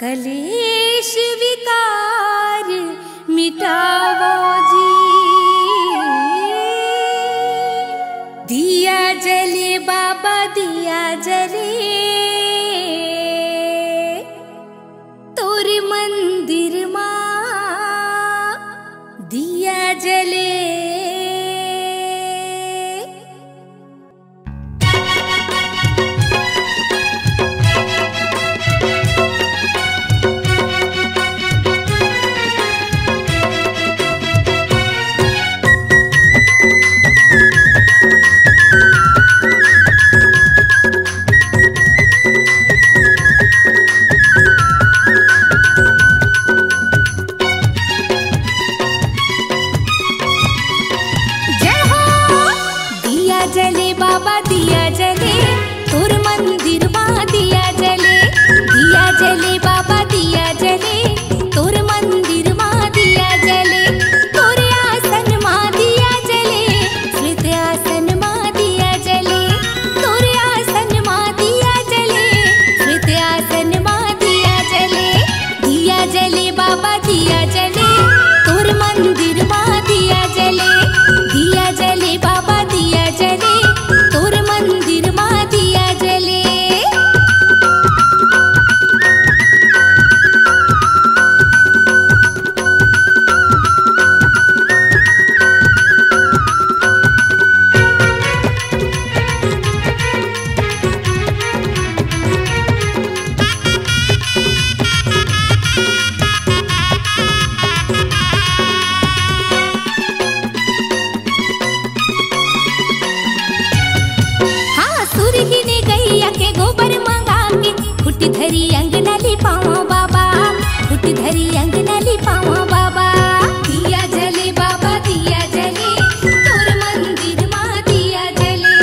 कलेश विकार मिटावो जी। दिया जले बाबा दिया जले, तोरे मंदिर मां दिया जले। धरी अंगना लिपावा बाबा, फुट धरी अंगना लिपावा बाबा। दिया जले बाबा दिया जले, तोर मंदिर मां दिया जले।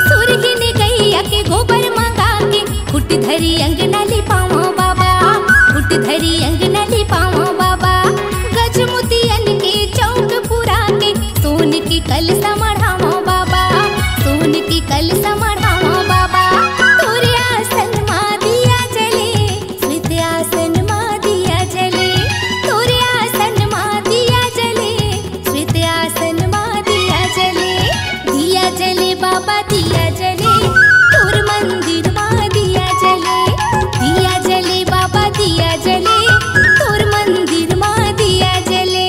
सुरहिन गैया के गोबर मंगा के, फुट धरी अंगना लिपावा बाबा, फुट धरी अंगना लिपावा बाबा। गजमुतियन के चौक पुरा के, सोन की कलसा मढ़ावा बाबा, सोन की कलसा मढ़ावा बाबा। तोरे आसन मां दिया जले, स्मृति आसन मां दिया जले। तोरे आसन मां दिया जले, स्मृति आसन मां दिया जले। दिया जले बाबा दिया जले, तोर मंदिर मां दिया जले। दिया जले बाबा दिया जले, तोर मंदिर मां दिया जले।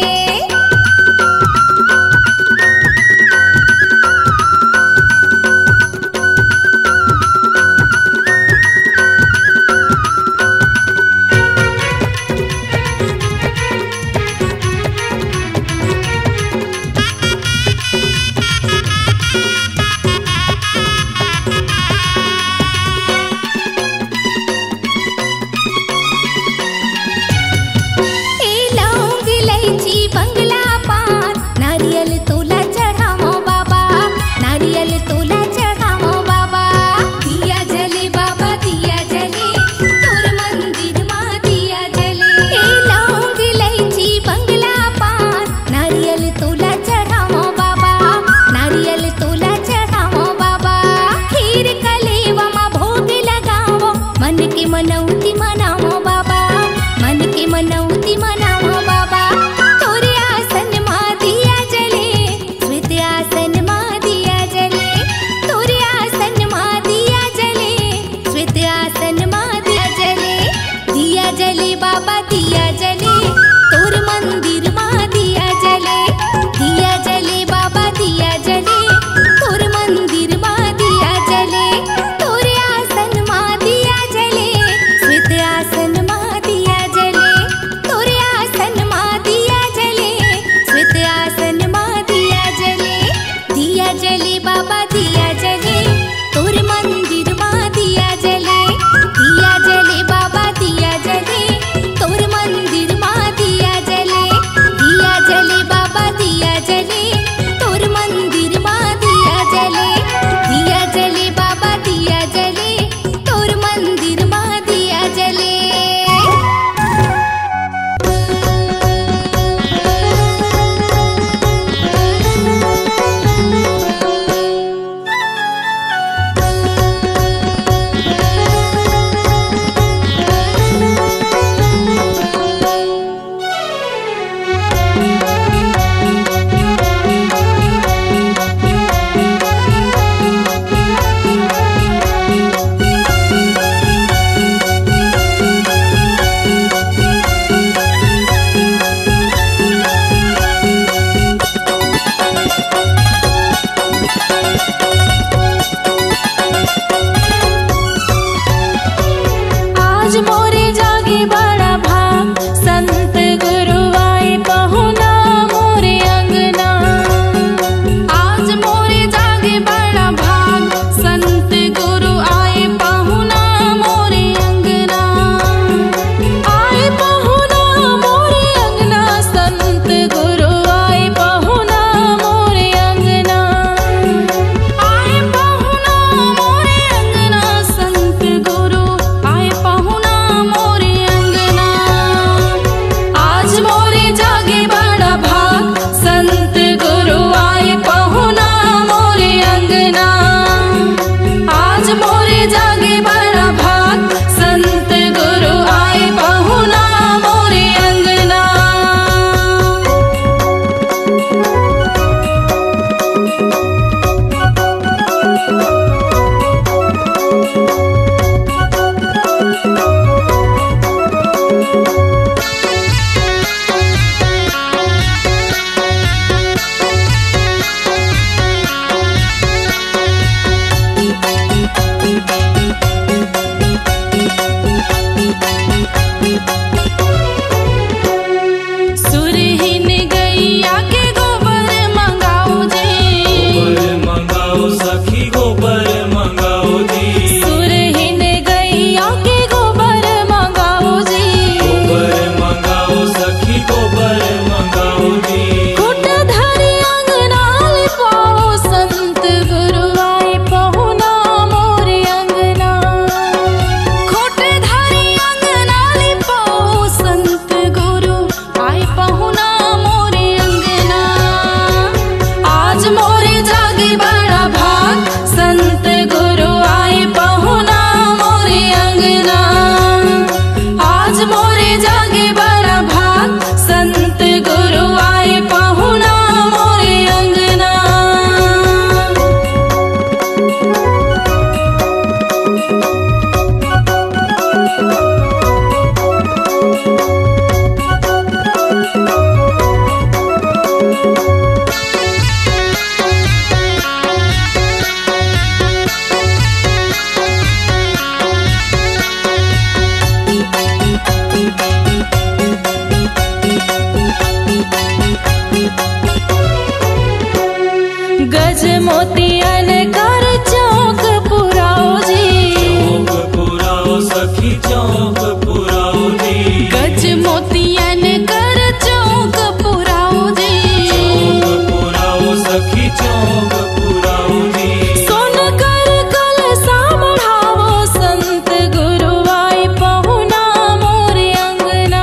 सखी चौक पुराउनी। सोन कर कलसा बढ़ावो संत गुरु आई पहुना मोर अंगना।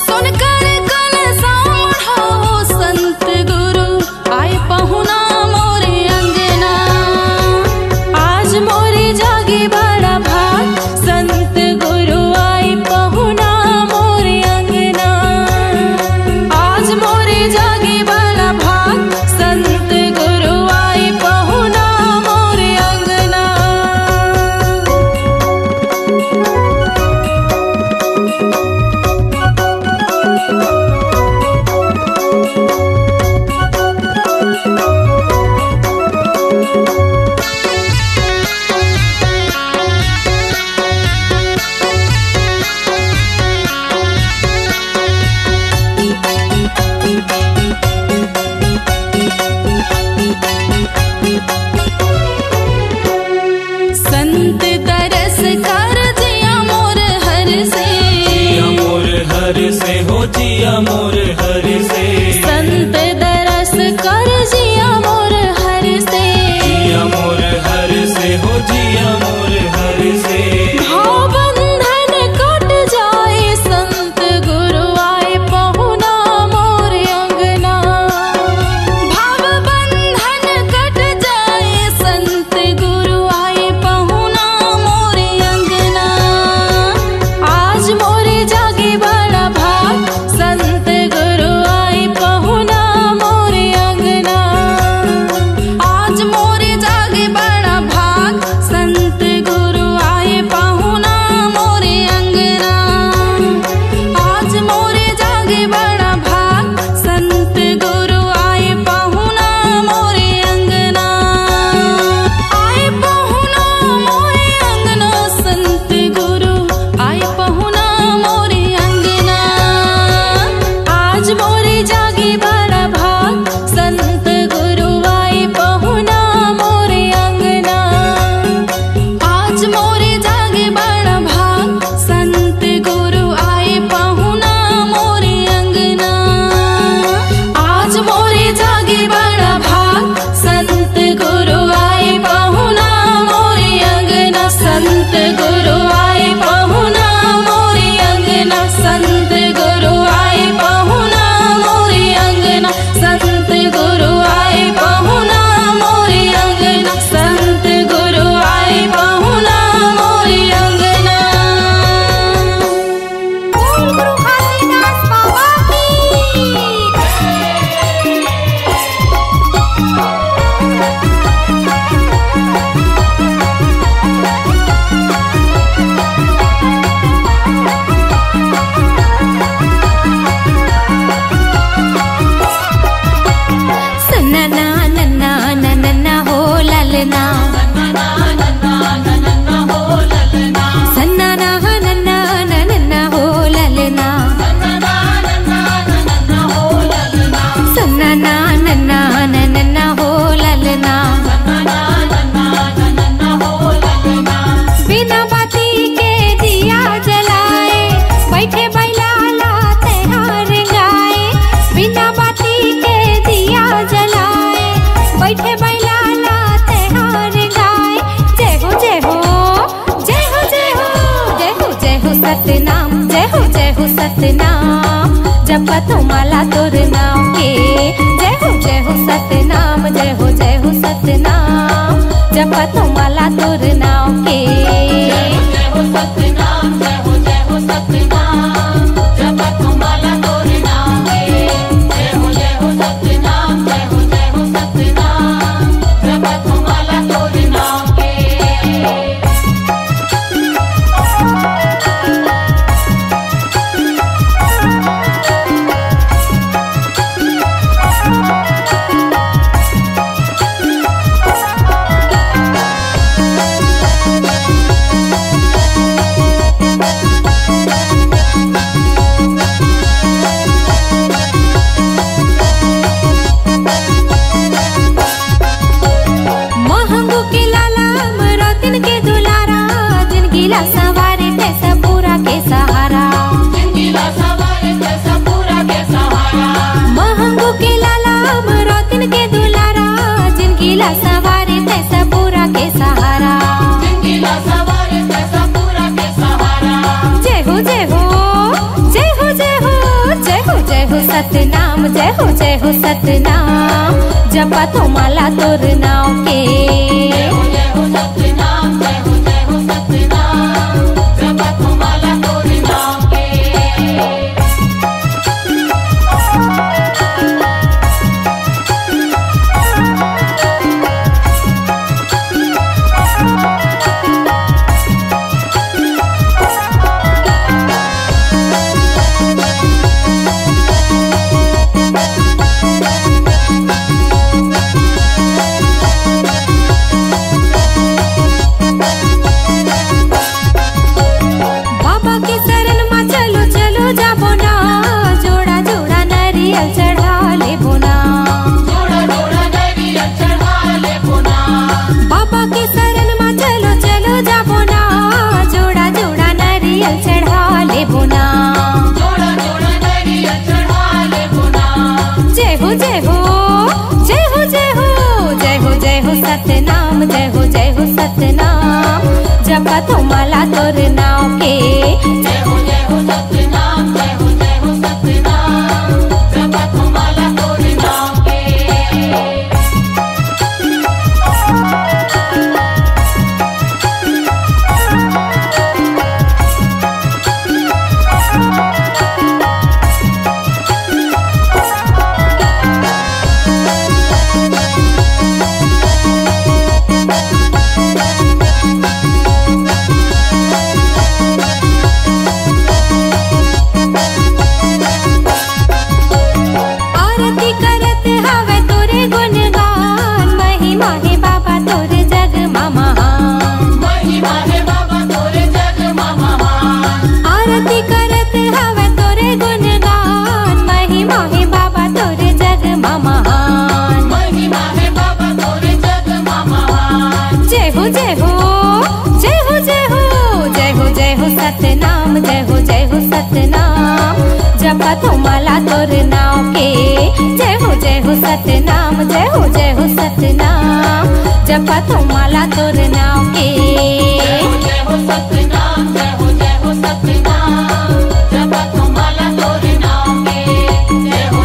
सोन कर कलसा बढ़ावो संत गुरु आई पहुना मोर अंगना। आज मोरे जागे बड़ा भाग संत गुरु आई पहुना मोर अंगना। आज मोरे जागे बड़ा भाग संत गुरु आई पहुना मोर अंगना। संत तरस कर जिया मोर हर से। जिया मोर हर से हो जिया मोर हर से। संत तरस कर जिया मोर हर से। जिया मोर हर से हो जिया मोर हर से। भाव बंधन कट जाए संत गुरु आए पहुना मोर अंगना। भाव बंधन कट जाए संत गुरु आए पहुना मोर अंगना। आज मोरे जागे बड़ा भाग संत गुरु आए पहुना मोर अंगना। आज मोरे जागे बड़ा भाग संत गुरु आए पहुना मोर अंगना। आज मोरे जागे बड़ा भाग संत गुरु आए पहुना मोर अंगना। आए पहुना मोर अंगना संत गुरु आए पहुना मोर अंगना। आज मोरे जागे बड़ा भाग संत गुरु आए पहुना मोर अंगना। आज मोरे जागे बड़ा भाग संत गुरु आए पहुना मोर अंगना। आज मोरे जागे बड़ा भाग संत गुरु आए पहुना मोर अंगना। संत गुरु आए पहुना मोर अंगना। संत गुरु आए पहुना मोर अंगना। संत गुरु आए पहुना मोर अंगना। संत गुरु आए पहुना मोर अंगना। बोल गुरु काशीनाथ बाबा की। सन्ना नन्ना नन्ना हो ललना। सन्ना नन्ना नन्ना हो ललना। सन्ना नन्ना नन्ना हो ललना। बिना बाती के दिया जलाए बैठे बैलाला तेहार गाए। बिना बाती के दिया जलाए बैठे बैलाला तेहार गाए। जय हो जय हो जय हो जय हो जय हो जय हो सतनाम। जय हो सतनाम जपत माला तोर नाम के। जय हो सतनाम। जय हो सतनाम जपत माला तोर नाम के। जय हो सतनाम। जय हो सतनाम जपत माला तोर नाम के। जय हो सतनाम। जय हो सतनाम जपत माला तोर नाम के। जय हो सतनाम जपा तो माला तोर नाव के। जय हो सतनाम जय हो सतनाम जपा तो माला तोर नाम के। बाबा के शरण में चलो चलो जाबो ना जोड़ा जोड़ा नारियल चढ़ा लेबो ना। जोड़ा जोड़ा नारियल चढ़ा लेबो ना। बाबा के शरण में चलो चलो जाबो ना जोड़ा जोड़ा नारियल चढ़ा लेबो ना। जोड़ा जोड़ा नारियल चढ़ा लेबो ना। जय हो जय हो जय हो जय हो जय हो जय हो सतनाम जय हो सतनाम जपा तो माला तोर नाव के। जय हो सतनाम जय हो सतनाम जपा तो माला तोर नाम के। आरती करत हवे तोरे गुणगान महिमा है बाबा तोरे जग महान। महिमा है बाबा तोरे जग महान। आरती करत हवे तोरे गुणगान महिमा है बाबा तोरे जग महान। महिमा है बाबा तोरे जग महान। जय हो जय हो जय हो जय हो जय हो जय हो सतनाम जय हो सतनाम जपा तो माला तोर नाव के। जय हो सतनाम जय हो सतनाम जपा तो माला तोर नाव के। जय हो सतनाम जय हो सतनाम जपा तो माला तोर नाम के। जय हो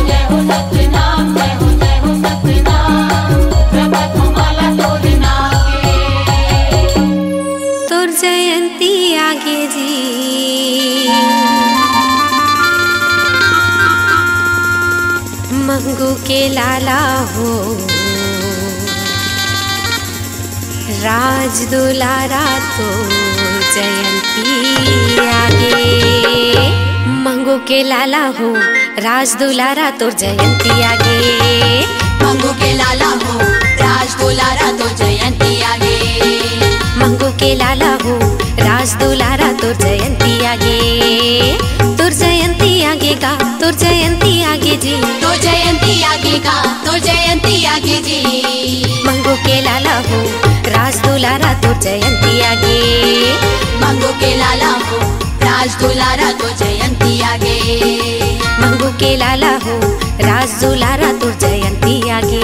सतनाम जय हो सतनाम जपा तो माला तोर नाम के। तोर जयंती आगे जी मंगू के लाला हो राज दुलारा तो जयंती आगे। मंगू के लाला हो राज दुलारा तो जयंती आगे। मंगू के लाला हो राज दुलारा तो जयंती आगे। मंगू के लाला हो राज दुलारा तो जयंती आगे। तुर जयंती आगे गा तुर जयंती आगे जी। तो जयंती आगे का तो जयंती आगे जी। मंगू के लाला हो राज दुलारा तो जयंती आगे। मंगू के लाला हो राज दुलारा तो जयंती आगे। मंगू के लाला हो राज दुलारा तो जयंती आगे।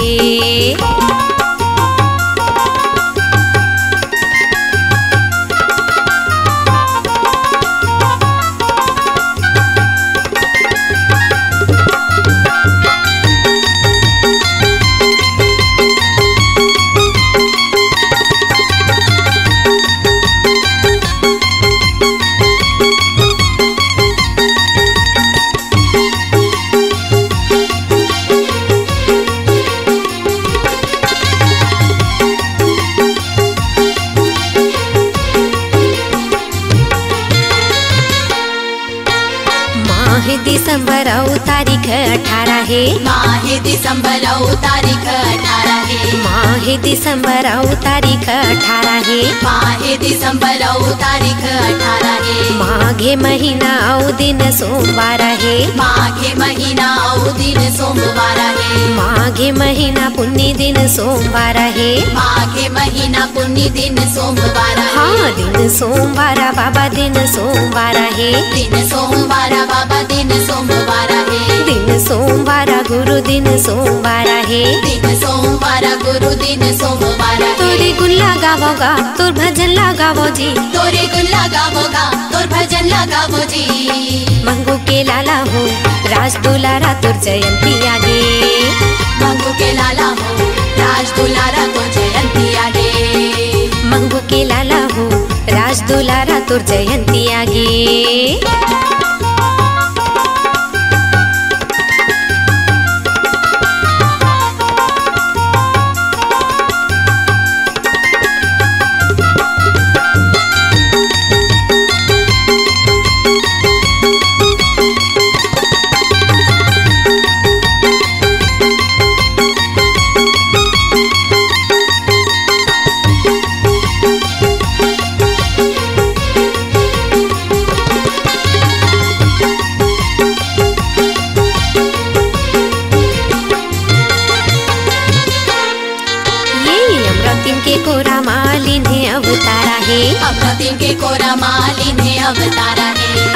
दिसंबर तारीख 18 है। माह दिसंबर तारीख 18 है। माह दिसंबर तारीख 18 है। माह दिसंबर तारीख 18 है। माघे महीना औ दिन सोमवार है। माघे महीना औ दिन सोमवार है। माघे महीना पुण्य दिन सोमवार है। माघे महीना पुण्य दिन सोमवार है। हाँ दिन सोमवार बाबा दिन सोमवार है। दिन सोमवार बाबा दिन सोमवार है। दिन सोमवार गुरु दिन सोमवार है। दिन सोमवार गुरु दिन सोमवार है। तोरे गुण लगावोगा तोर भजन लगावो जी। तोरे गुण लगावोगा तोर भजन लगावो जी। मंगू के लाला हो राज दुलारा तुर जयंती आगे। मंगू के लाला हो राज दुलारा तो जयंती आगे। मंगू के लाला हो राज दुलारा तुर जयंती आगे। अमृतिन के कोरा मालिन है अवतारा है।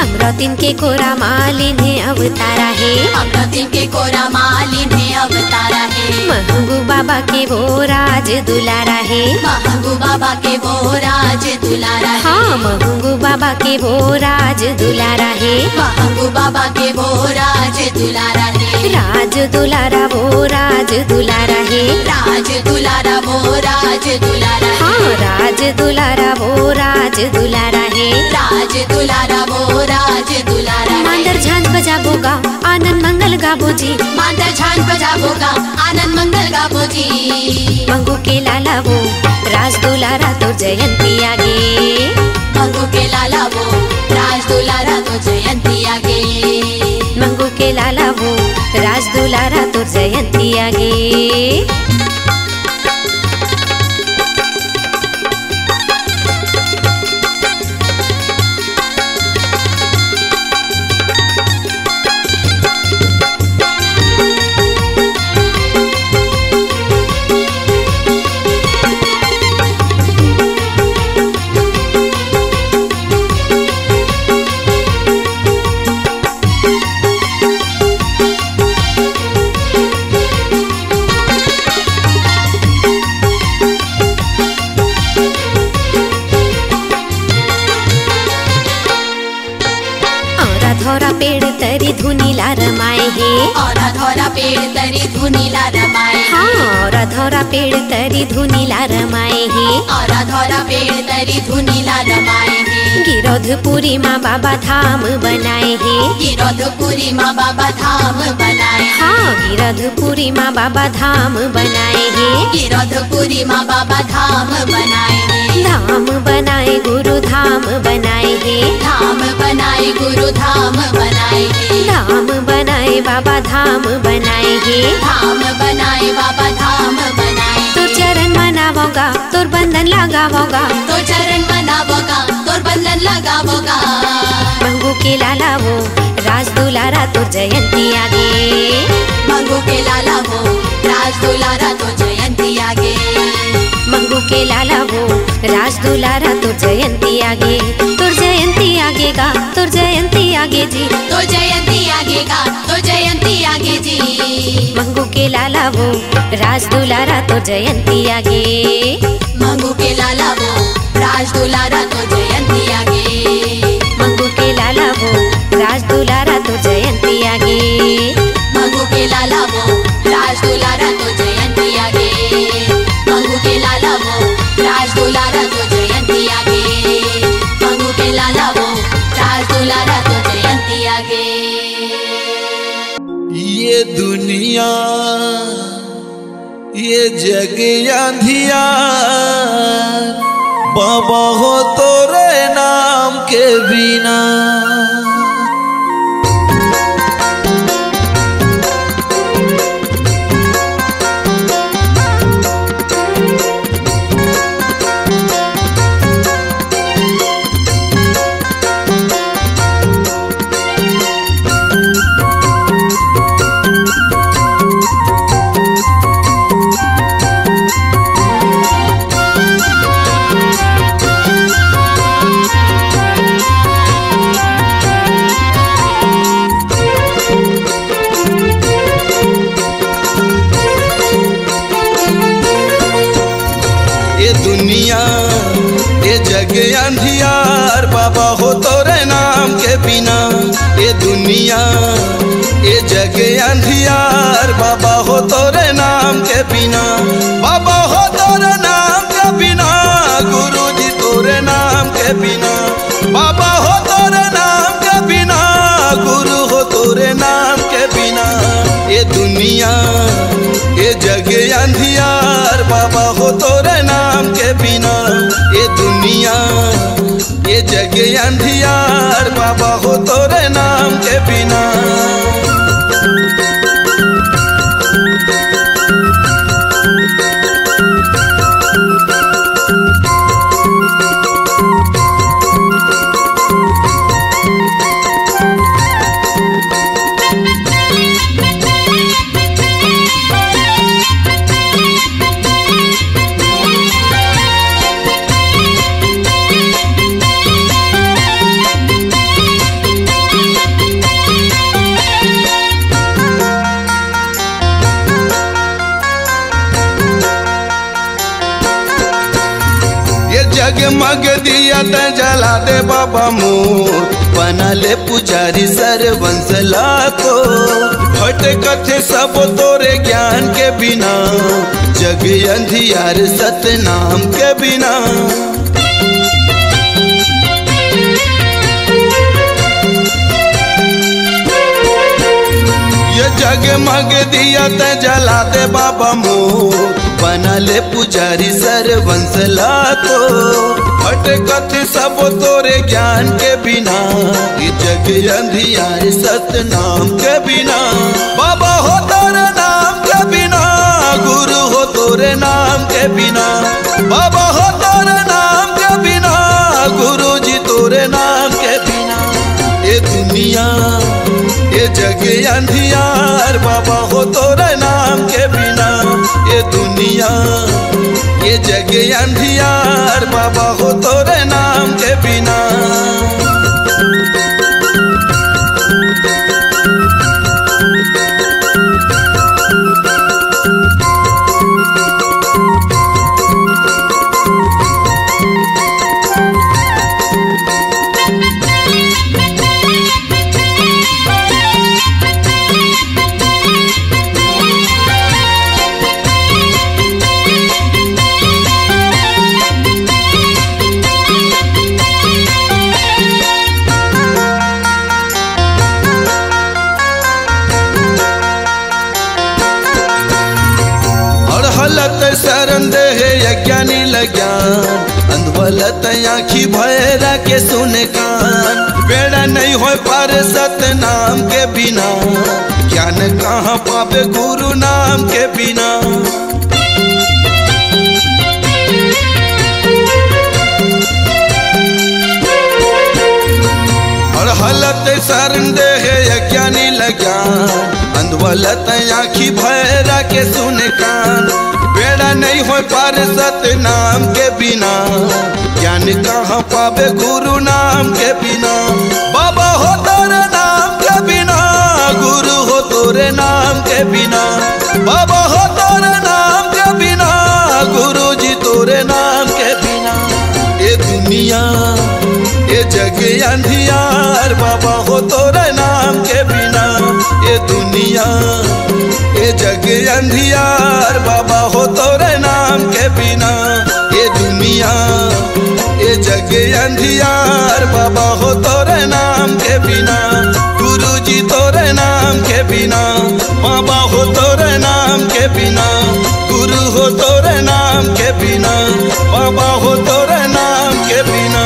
अमृतिन के कोरा मालिन है अवतारा है। अमृतिन के कोरा मालिन है अवतारा है। महंगू बाबा के वो राज दुलारा है। महंगू बाबा के वो राज दुलारा है। हाँ महंगू बाबा के वो राज दुलारा है। महंगू बाबा के वो राज दुलारा है। राज दुलारा वो राज दुलारा है। राज दुलारा वो राज दुलारा है। हाँ राज दुलारा वो राज दुलारा है। राज दुलारा वो राज दुलारा है। मांदर झांझ बजाबो गा आनंद मंगल गाबो जी। मांदर झांझ बजाबो गा आनंद मंगल गाबो जी। मंगू के लाला वो राज दुलारा तो जयंती आगे। मंगू के लाला वो राज दुलारा तो जयंती आगे। मंगू के लाला वो राज दुलारा तो जयंती आगे। धुनीला रमाए हे। और धोरा पेड़ तरी धुनीला रमाए। हाँ और धोरा पेड़ तरी धुनीला रमाए हे। और धोरा पेड़ तरी धुनीला रमाए हे। गिरोधपुरी माँ बाबा धाम बनाए हे। गिरोधपुरी माँ बाबा धाम बनाए। हाँ गिरोधपुरी माँ बाबा धाम बनाए हे। गिरोधपुरी माँ बाबा धाम बनाए हे। धाम बनाए गुरु धाम बनाए हे। धाम बनाए गुरु धाम बनाए हे। धाम बनाए बाबा धाम बनाए हे। धाम बनाए बाबा धाम बनाए। तोर चरण मनावोगा तोर बंधन लगावोगा। तो चरण मनावोगा तोर बंधन लगावोगा। मंगू के लाला वो राज दुलारा तो जयंती आगे। मंगू के लाला वो राज दुलारा तो जयंती आगे। मंगू के लाला वो राज दुलारा तो जयंती आगे। तोर जयंती आगे गा तोर जयंती आगे जी। तो जयंती आगे गा तो जयंती आगे जी। मंगू के लाला वो राज दुलारा तो जयंती आगे। मंगू के लाला वो राज दुलारा तो जयंती आगे। मंगू के लाला वो राज दुलारा तो जयंती आगे। मंगू के लाला वो राज दुलारा तो जयंती आगे। मंगू के लाला वो राज दुलारा तो जयंती आगे। मंगू के लाला वो राज दुलारा तो जयंती आगे। ये दुनिया ये जग अंधियार बाबा हो तोरे नाम के बिना। दुनिया ये जग अंधियार बाबा हो तोरे नाम के बिना। ये दुनिया ये जग अंधियार बाबा हो तोरे नाम के बिना, बाबा हो तोरे नाम के बिना, गुरु जी तोरे नाम के बिना, बाबा हो तोरे नाम के बिना, गुरु हो तोरे नाम के बिना। ये दुनिया ये जग अंधियार बाबा हो तोरे नाम के बिना, ये दुनिया ये जग अंधियार बाबा हो तोरे नाम के बिना। जगमग दिया त जला दे बाबा मोर, बना ले पुजारी सर्वंसला को, हट कथे सब तोरे ज्ञान के बिना, जग अंधियार सतनाम के बिना। ये जगमग दिया त जला दे बाबा मोर, बना ले पुजारी सर्वंसला को, हट कथे सब तोरे ज्ञान के बिना, ये जग अंधियार सतनाम के बिना। बाबा हो तोरे नाम के बिना, गुरु हो तोरे नाम के बिना, बाबा हो तोरे नाम के बिना, गुरु जी तोरे नाम के बिना। ये दुनिया ये जग अंधियार बाबा हो तोरे नाम के बिना, ये दुनिया ये जग अंधियार बाबा हो तोरे नाम के बिना। शरण दे यज्ञानी लज्ञान, अंधवलत आँखी भैरा के सुने कान, बेड़ा नहीं हो पार सतनाम के बिना, ज्ञान कहाँ पावे गुरु नाम के बिना। और हलत शरण दे यज्ञानी लज्ञान, अंधवलत आँखी भैरा के सुने कान, बेड़ा नहीं हो पार सतनाम के बिना, ज्ञान कहाँ पावे गुरु नाम के बिना। बाबा हो तोरे नाम के बिना, गुरु हो तोरे नाम के बिना, बाबा हो तोरे नाम के बिना, गुरु जी तोरे नाम के बिना। ये दुनिया ये जग अंधियार बाबा हो तोरे नाम के बिना, ये दुनिया ये जग अंधियार बाबा हो तोरे नाम के बिना। ये दुनिया ये जग अंधियार बाबा हो तोरे नाम के बिना, गुरु जी तोरे नाम के बिना, बाबा हो तोरे नाम के बिना, गुरु हो तोरे नाम के बिना, बाबा हो तोरे नाम के बिना।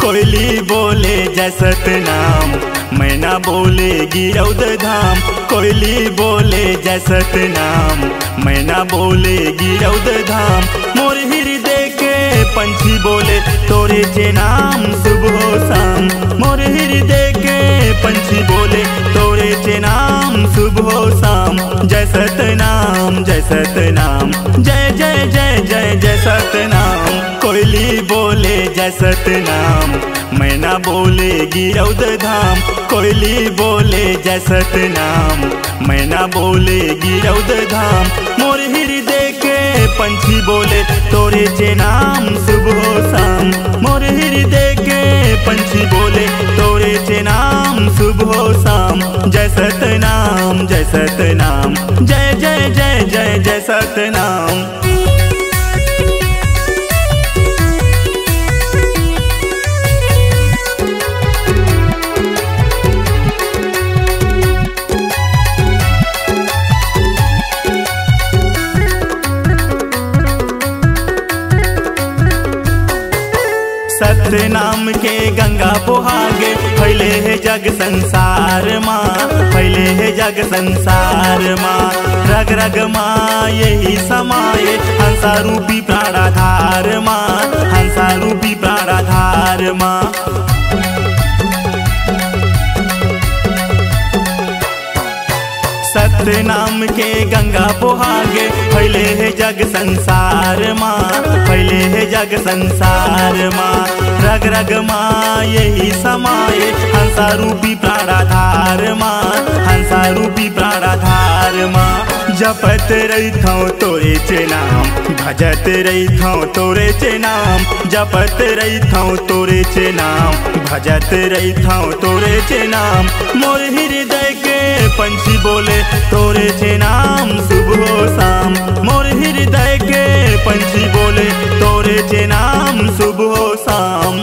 कोयली बोले जय सतनाम, मैना बोले गिरौद धाम, कोयली बोले जय सतनाम, मैना बोले गिरौद धाम, मोर हृदय के पंछी बोले तोरे जे नाम सुबह शाम, मोर हृदय के पंछी बोले तोरे जे नाम सुबह शाम। जय सतनाम जय सतनाम, जय जय जय जय जय सतनाम, कोयली बोले जय जय सतनाम मैना बोले गिरौद धाम कोयली बोले जय सतनाम मैना बोले गिरौद धाम मोर हृदय के पंछी बोले तोरे चे नाम सुबह शाम मोर हृदय के पंछी बोले तोरे चे नाम सुबह शाम जय सतनाम जय सतनाम जय जय जय जय जय सतनाम। सतनाम के गंगा पोहागे फैले है जग संसार माँ फैले है जग संसार माँ रग रग माँ यही समाये हंसा रूपी प्राणाधार माँ हंसा रूपी प्राणाधार माँ। सतनाम के गंगा पोहागे फैले है जग संसार माँ फैले है जग संसार माँ रग रग माँ यही समाये हंसा रूपी प्राणाधार माँ हंसा रूपी प्राणाधार माँ जपत रही थो तोरे चे नाम भजत रही थो तोरे चे नाम जपत रही थो तोरे चे नाम भजत रही थो तोरे चे नाम मोर हृदय के पंछी बोले तोरे चे नाम सुबह शाम मोर हृदय के पंछी बोले तोरे चे नाम सुबह शाम।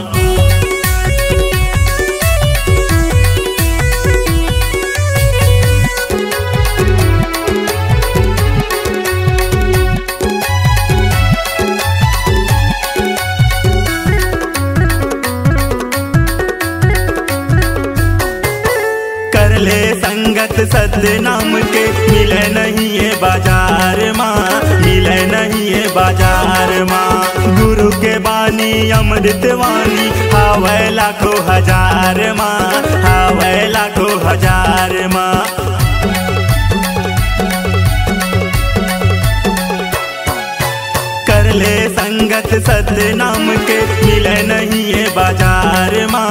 ले संगत सतनाम के मिले नहीं है बाजार माँ मिले नहीं है बाजार माँ गुरु के बानी अमृत वाणी हावे लाखों हजार माँ हावे लाखों हजार माँ। कर ले संगत सतनाम के मिले नहीं है बाजार माँ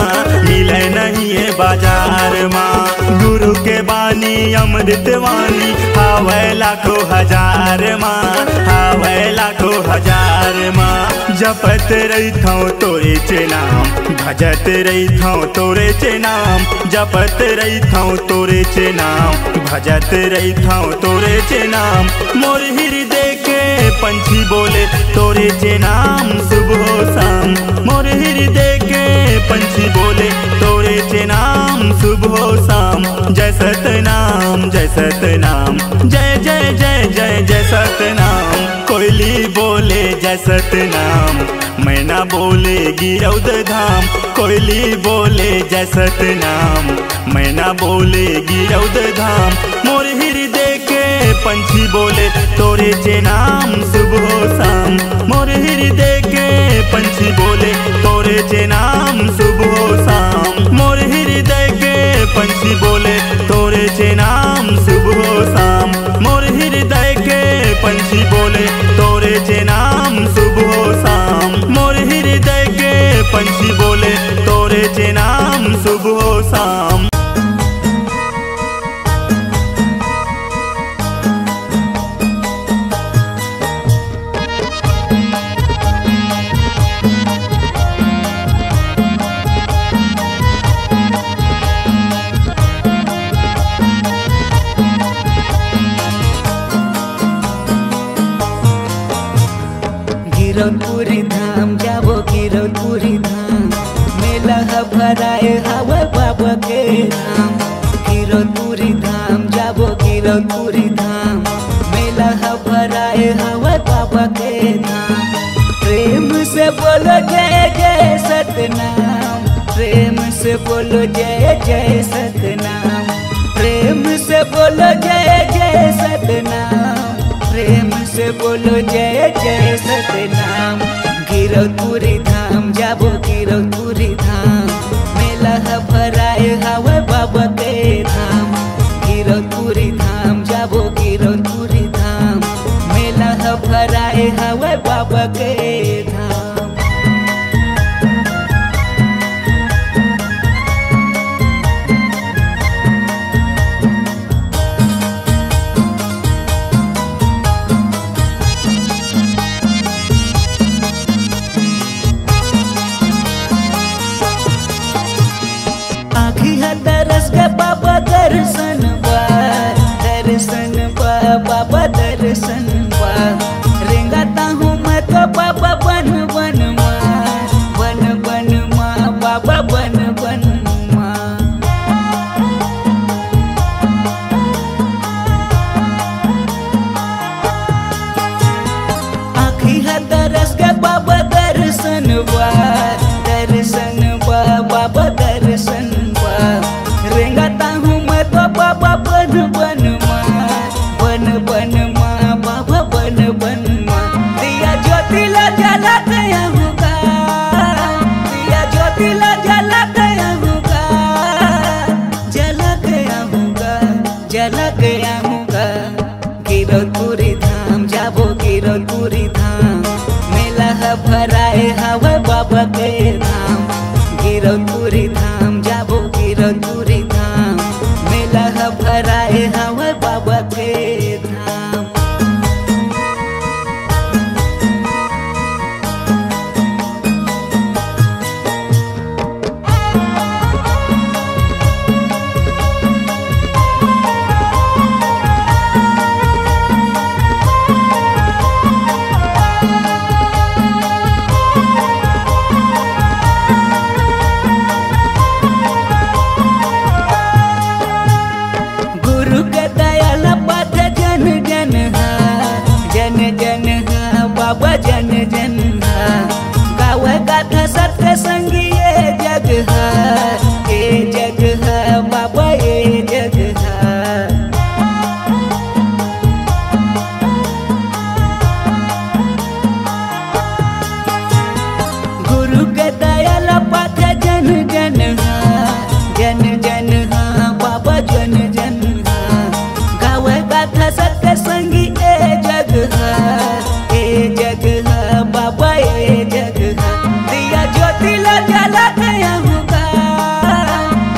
मिले नहीं है बाजार माँ गुरु के बानी अमृत वाणी हावे लाखों हजार माँ हावे लाखों हजार माँ जपत रही थो तोरे चे नाम भजत रही थो तोरे चे नाम जपत रही थो तोरे चे नाम भजत रही थो तोरे चे नाम मोर हृदय के पंछी बोले तोरे चे नाम सुबह शाम मोर हृदय के पंछी बोले तोरे चे नाम सुबह शाम जय सतनाम जय सतनाम जय जय जय जय जय सतनाम कोयली बोले जय सतनाम मैना बोले गिरौद धाम कोयली बोले जय सतनाम मैना बोले गिरौद धाम मोर हृदय के पंछी बोले तोरे चे नाम सुबह शाम मोर हृदय के पंछी बोले तोरे चे नाम सुबह शाम मोर हृदय के पंछी बोले तोरे चे नाम सुबह शाम मोर हृदय के पंछी बोले तोरे चे नाम सुबह शाम मोर हृदय के पंछी बोले तोरे चे नाम सुबह शाम। गिरौदपुरी धाम जाबो गिरौदपुरी धाम मेला भराए हवा बाबा के धाम गिरौदपुरी धाम जाबो गिरौदपुरी धाम मेला भराए हवा बाबा के धाम प्रेम से बोलो जय जय सतनाम प्रेम से बोलो जय जय सतनाम प्रेम से बोलो जय जय सतनाम प्रेम से बोलो जय जय सतनाम गिरौदपुरी धाम जाबो गिरौदपुरी धाम मेला भराए हवा बाबा के धाम गिरौदपुरी धाम जाबो गिरौदपुरी धाम मेला भराए हवा बाबा के धाम। बा दर्शन बा बाबा दर्शन बा रेंगाता हूँ मैं तो बाबा बन बन माँ बाबा बन माँ दिया ज्योतिला जला गया होगा दिया ज्योतिला जला गया होगा जला गया होगा जला गया होगा गिरौदपुरी धाम जाबो गिरौदपुरी धाम मेला भराए हवा बाबा के धाम गिरौदपुरी धाम जाबो गिरौदपुरी धाम मेला भराए हवा बाबा के धाम। गुरु के दयाल पथ जन जन हा जन जन हा बाबा जन जन हा गावे गाथा सत्य संगी ये जग हा बाबा ये जग हा। गुरु के दयाल पथ जन जन हा जन जन हा बाबा जन जन हा गावे गाथा सत्य संगी ए जग हा बाबा ए जग हा दिया ज्योतिला जला गया होगा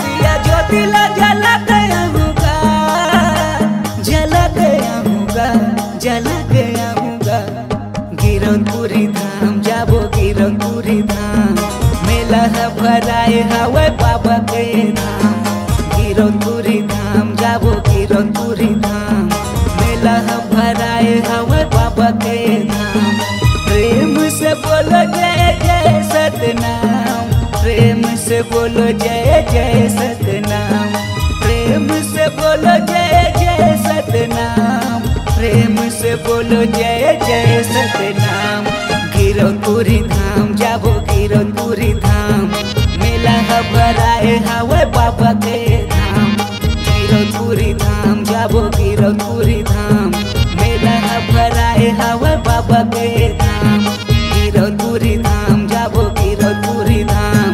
दिया ज्योतिला जला गया होगा जला गया होगा जला गया होगा गिरौदपुरी धाम जाबो गिरौदपुरी धाम मेला भराए हवा बाबा के धाम गिरौदपुरी धाम जाबो गिरौदपुरी धाम मेला भराए हवा बाबा के धाम। प्रेम से बोलो जय जय सतनाम प्रेम से बोलो जय जय सतनाम प्रेम से बोलो जय जय सतनाम प्रेम से बोलो जय जय सतनाम गिरौदपुरी धाम जाबो गिरौदपुरी धाम मेला भराए हवा बाबा के धाम गिरौदपुरी धाम जाबो गिरौदपुरी धाम मेला भराए हवा बाबा के धाम गिरौदपुरी धाम जाबो गिरौदपुरी धाम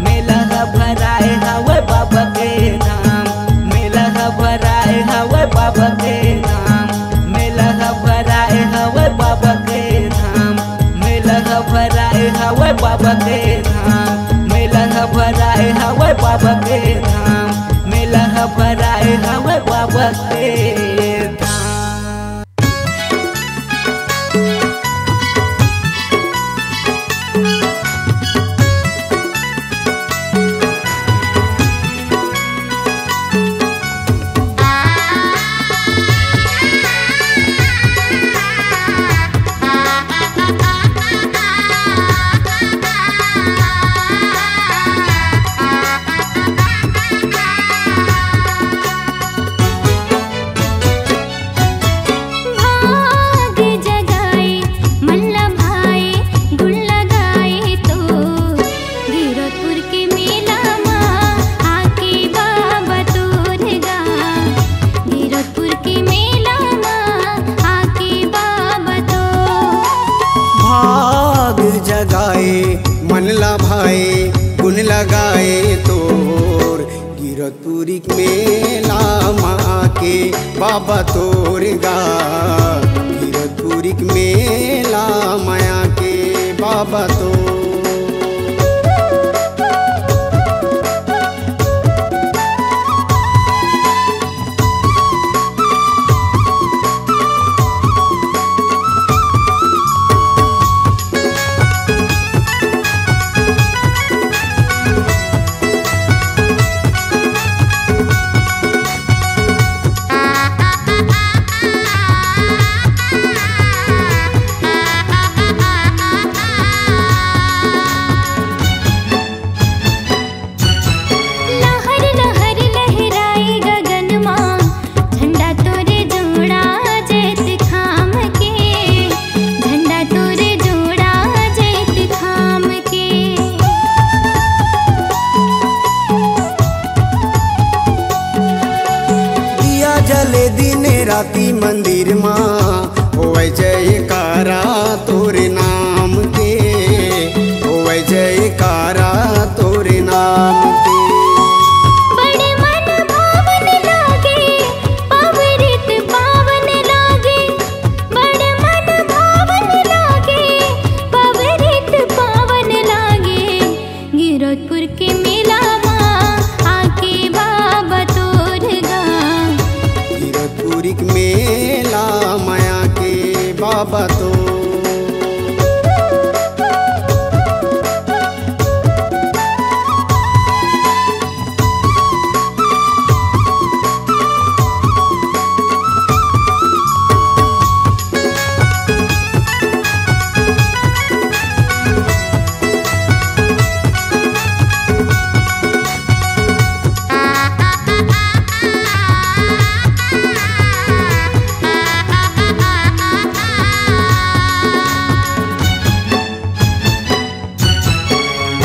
मेला भराए हवा बाबा के धाम मेला भराए हवा बाबा के धाम मेला भराए हवा बाबा के धाम मेला भराए हवा बाबा के धाम मेला भराए हवा बाबा के धाम मेला भराए हवा बाबा के धाम। मन लभाए गुण लगाए तोर गिरौदपुरी मेला माँ के बाबा तोर गा गिरौदपुरी मेला माया के बाबा तोर। मंदिर माँ होवे जयकारा तोरे नाम के, होवे जयकारा तोरे नाम के। बड़े मन भावन लागे पवित्र पावन लागे, बड़े मन भावन लागे पवित्र पावन लागे। गिरौदपुर के मेला माँ आके बाबा तोर गाँव, गिरौदपुर के मेला माया के बाबा तो।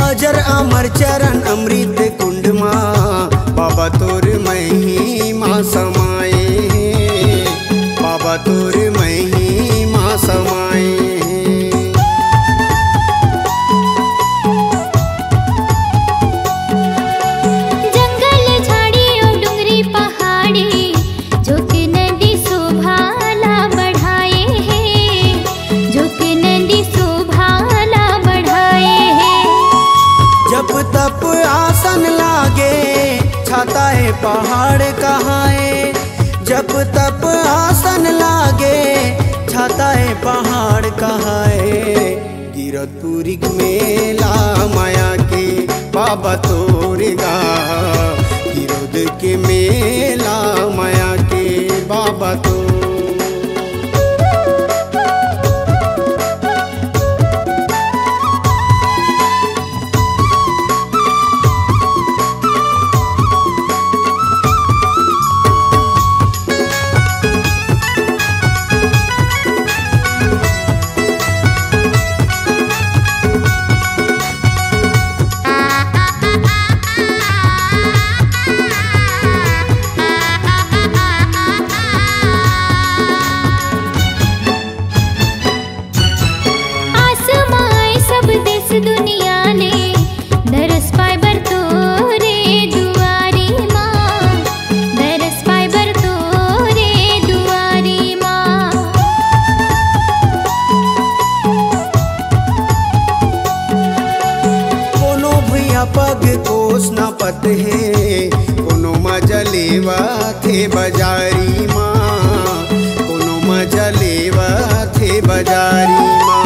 अजर अमर चरण अमृत कुंड माँ बाबा तोर महिमा समाए, बाबा तोर महिमा समाए। जंगल झाड़ी और डुंगरी पहाड़ी जो के नदी शोभाला बढ़ाए हैं, जो के नदी शोभाला बढ़ाए हैं। जब तप आसन लागे छाता है पहाड़ कहाए, जब तप आसन लागे छाता है पहाड़ कहाए। गिरौदपुर के मेला माया के बाबा तोर गाँव, गिरौद के मेला माया के बाबा तो। आसमाए सब देश दुनिया ने दरस पाए बर तोरे दुआरी माँ, दरस पाए बर तोरे दुआरी माँ। कोनो भैया पग कोस न पत है, कोनो मजलेवा थे बजारी माँ, कोनो मजलेवा थे बजारी माँ।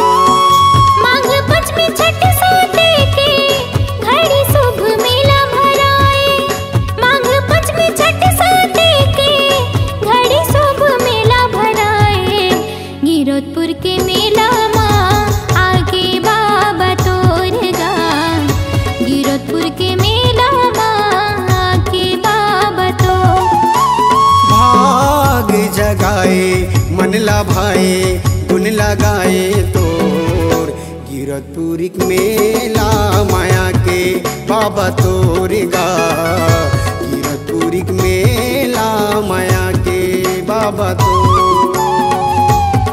माघ पंचमी छठ साते के घड़ी शुभ मेला भराए, माघ पंचमी छठ साते के घड़ी शुभ मेला भराए। गिरौदपुर के मेला माँ आगे बाबा तोर गाँव, गिरौदपुर के मेला माँ आगे बाबा तो। भाग जगाए मन लाभाए गुण लगाए तोर, गिरौदपुर के मेला माया के बाबा तोर गाँव, गिरौदपुर के मेला माया के बाबा तो।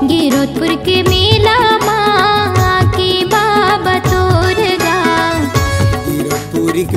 गिरौदपुर के मेला माँ आके बाबा तोर गाँव, गिरौदपुर के